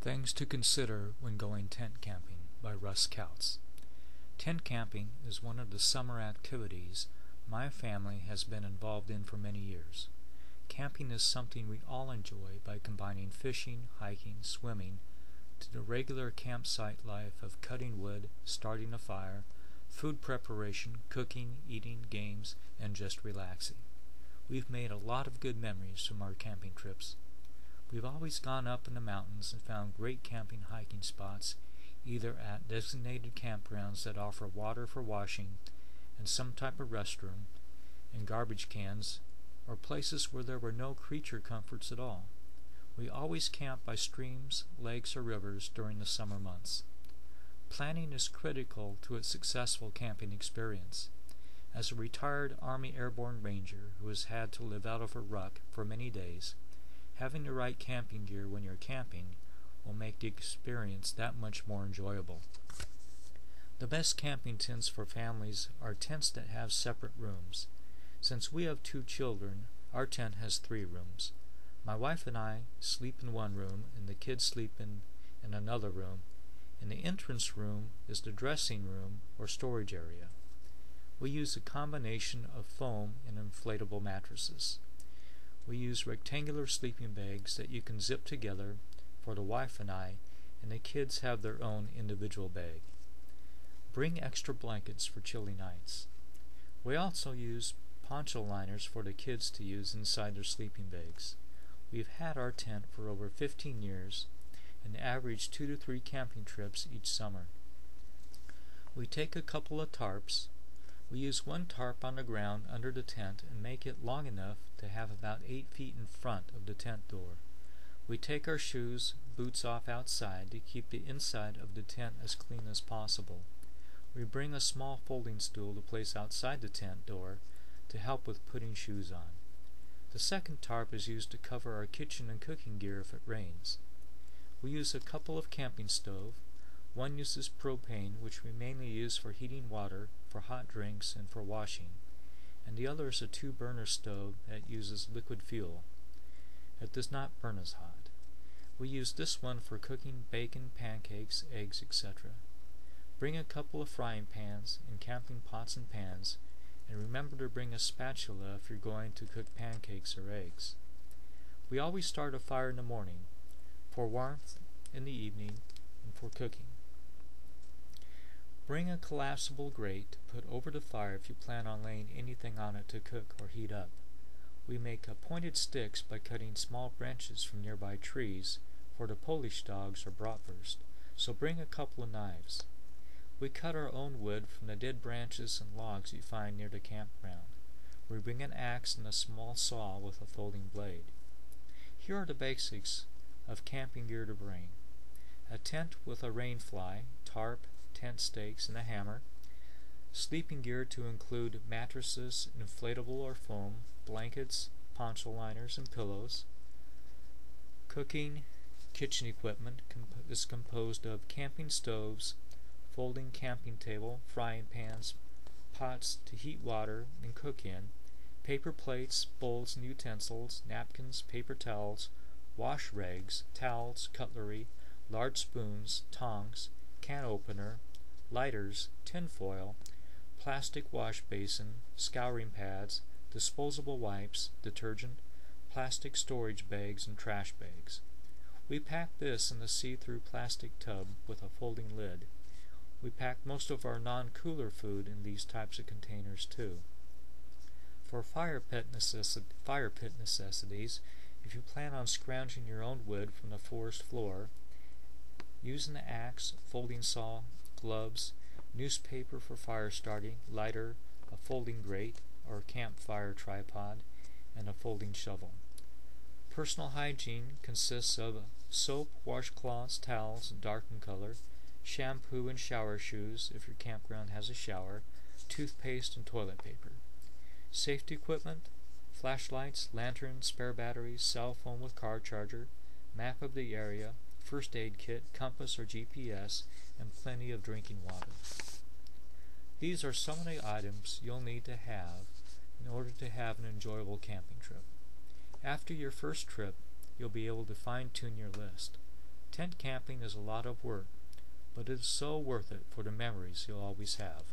Things to Consider When Going Tent Camping by Russ Kautz. Tent camping is one of the summer activities my family has been involved in for many years. Camping is something we all enjoy by combining fishing, hiking, swimming, to the regular campsite life of cutting wood, starting a fire, food preparation, cooking, eating, games, and just relaxing. We've made a lot of good memories from our camping trips. We've always gone up in the mountains and found great camping hiking spots, either at designated campgrounds that offer water for washing and some type of restroom and garbage cans, or places where there were no creature comforts at all. We always camp by streams, lakes, or rivers during the summer months. Planning is critical to a successful camping experience. As a retired Army Airborne Ranger who has had to live out of a ruck for many days, having the right camping gear when you're camping will make the experience that much more enjoyable. The best camping tents for families are tents that have separate rooms. Since we have 2 children, our tent has 3 rooms. My wife and I sleep in one room, and the kids sleep in another room. In the entrance room is the dressing room or storage area. We use a combination of foam and inflatable mattresses. We use rectangular sleeping bags that you can zip together for the wife and I, and the kids have their own individual bag. Bring extra blankets for chilly nights. We also use poncho liners for the kids to use inside their sleeping bags. We've had our tent for over 15 years and average 2 to 3 camping trips each summer. We take a couple of tarps. We use one tarp on the ground under the tent and make it long enough to have about 8 feet in front of the tent door. We take our shoes, boots off outside to keep the inside of the tent as clean as possible. We bring a small folding stool to place outside the tent door to help with putting shoes on. The second tarp is used to cover our kitchen and cooking gear if it rains. We use a couple of camping stoves. One uses propane, which we mainly use for heating water, for hot drinks, and for washing, and the other is a 2-burner stove that uses liquid fuel. It does not burn as hot. We use this one for cooking bacon, pancakes, eggs, etc. Bring a couple of frying pans and camping pots and pans, and remember to bring a spatula if you're going to cook pancakes or eggs. We always start a fire in the morning, for warmth in the evening, and for cooking. Bring a collapsible grate to put over the fire if you plan on laying anything on it to cook or heat up. We make pointed sticks by cutting small branches from nearby trees for the Polish dogs or bratwurst, so bring a couple of knives. We cut our own wood from the dead branches and logs you find near the campground. We bring an axe and a small saw with a folding blade. Here are the basics of camping gear to bring: a tent with a rain fly, tarp, tent stakes, and a hammer. Sleeping gear to include mattresses, inflatable or foam, blankets, poncho liners, and pillows. Cooking kitchen equipment is composed of camping stoves, folding camping table, frying pans, pots to heat water and cook in, paper plates, bowls and utensils, napkins, paper towels, wash rags, towels, cutlery, large spoons, tongs, can opener, lighters, tin foil, plastic wash basin, scouring pads, disposable wipes, detergent, plastic storage bags, and trash bags. We pack this in a see-through plastic tub with a folding lid. We pack most of our non-cooler food in these types of containers too. For fire pit necessities, if you plan on scrounging your own wood from the forest floor, use an axe, folding saw, gloves, newspaper for fire starting, lighter, a folding grate or campfire tripod, and a folding shovel. Personal hygiene consists of soap, washcloths, towels, dark in color, shampoo and shower shoes if your campground has a shower, toothpaste and toilet paper. Safety equipment: flashlights, lanterns, spare batteries, cell phone with car charger, map of the area, first aid kit, compass or GPS, and plenty of drinking water. These are some of the items you'll need to have in order to have an enjoyable camping trip. After your first trip, you'll be able to fine-tune your list. Tent camping is a lot of work, but it is so worth it for the memories you'll always have.